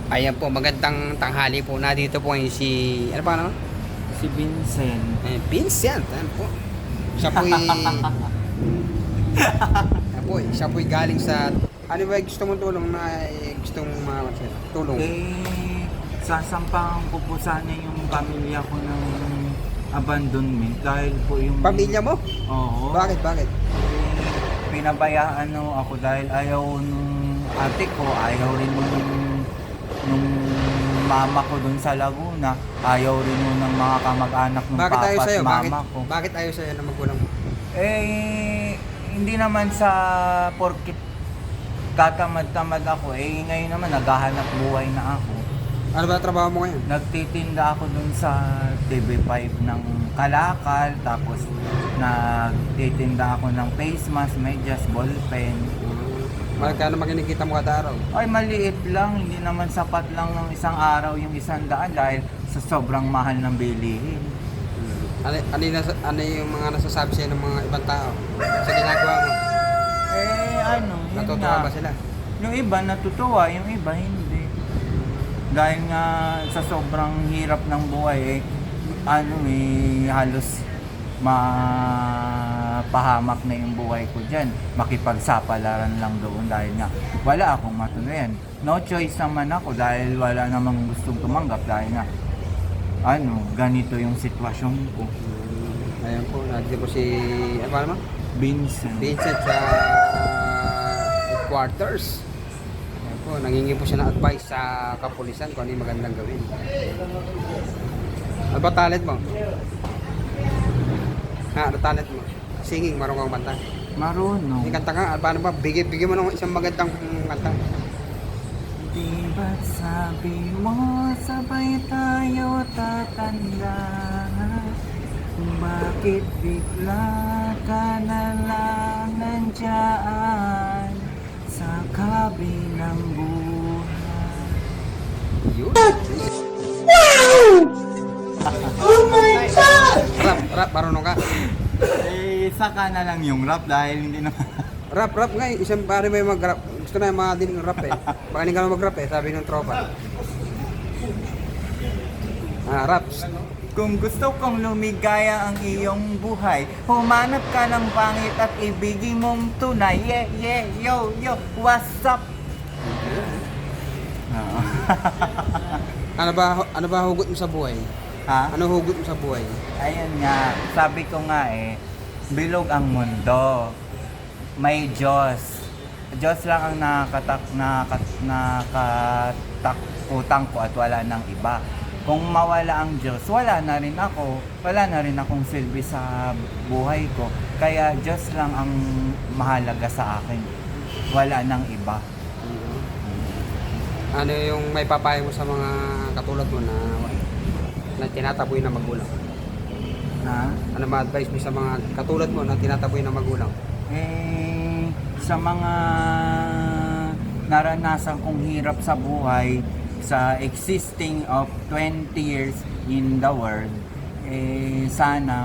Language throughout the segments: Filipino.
Ayan po, magandang tanghali po. Nandito po yung si... Ano pa naman? Si Vincent. Vincent. Ayan po. Siya po'y... Ayan po, siya po'y galing sa... Ano ba gusto mong tulong na gusto mong tulong? Sasampahan ko po sana yung pamilya ko ng abandonment dahil po yung... Pamilya mo? Oo. Bakit? Pinabayaan ako dahil ayaw nung ate ko, ayaw rin nung mama ko dun sa Laguna, ayaw rin nun ng mga kamag-anak ng Bakit papa ayaw at sa'yo? mama ko. Bakit ayaw sa'yo na magulang mo? Hindi naman sa porkit katamad-tamad ako, ngayon naman naghahanap buhay na ako. Ano ba trabaho mo ngayon? Nagtitinda ako dun sa TV5 ng kalakal, tapos nagtitinda ako ng face mask, medyas, ballpen. Magkano makinikita mo kada araw? Ay, maliit lang, hindi naman sapat lang ng isang araw yung 100 dahil sa sobrang mahal ng bilihin. Ano yung mga nasasabi sa'yo ng mga ibang tao sa ginagawa mo? Yun Natutuwa nga. ba sila? Yung iba natutuwa, yung iba hindi. Dahil nga sa sobrang hirap ng buhay, halos mapahamak na yung buhay ko dyan. Makipagsapalaran lang doon dahil nga wala akong matuloyan. No choice naman ako dahil wala namang gustong tumanggap dahil nga ganito yung sitwasyon ko. Ayan po, nandito po si... Ano pa naman? Vincent. Vincent sa headquarters. Ayan po, nangingi po siya ng advice sa kapulisan kung ano yung magandang gawin. Ano ba talent mo? Ano talent mo? Singing, marunong kang kanta. Marunong. May kanta ka, paano ba? Bigyan mo ng isang magandang kanta. Di ba't sabi mo sabay tayo tatanda? Bakit bigla ka na lang nandyan sa kabilang buhay? Yun. Oh my God! Rap, marunong ka. Saka na lang yung rap dahil hindi naman... Rap nga eh. Isang pare may mag-rap. Gusto na yung mga din rap eh. Baka hindi ka na mag-rap eh, sabi ng tropa. Raps. Kung gusto kong lumigaya ang iyong buhay, humanap ka ng pangit at ibigin mong tunay. Yo, what's up? Ano ba hugot mo sa buhay? Ha? Ano hugot mo sa buhay? Ayun nga, sabi ko nga bilog ang mundo. May Diyos. Diyos lang ang nakatakutan ko at wala nang iba. Kung mawala ang Diyos, wala na rin ako. Wala na rin akong silbi sa buhay ko. Kaya Diyos lang ang mahalaga sa akin. Wala nang iba. Ano yung may papayo mo sa mga katulad mo na tinataboy ng magulang? Ha? Ano ma-advise mo sa mga katulad mo na tinataboy ng magulang? Sa mga naranasan kong hirap sa buhay, sa existing of 20 years in the world, sana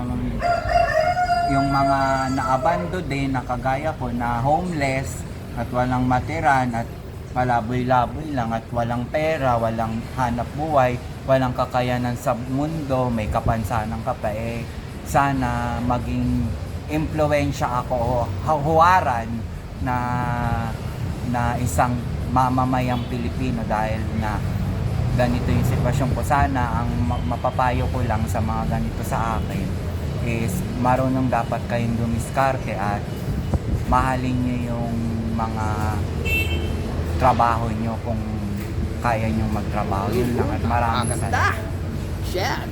yung mga naabando din, nakagaya ko, na homeless at walang matiran at palaboy-laboy lang at walang pera, walang hanap buhay, walang kakayanan sa mundo, may kapansanan ka pa, sana maging impluwensya ako, huwaran na isang mamamayang Pilipino dahil na ganito yung sitwasyon ko. Sana ang mapapayo ko lang sa mga ganito sa akin is marunong dapat kayong dumiskarte at mahalin nyo yung mga trabaho nyo kung kaya nyo magtrabaho. Yun lang at maraming salamat. Shit!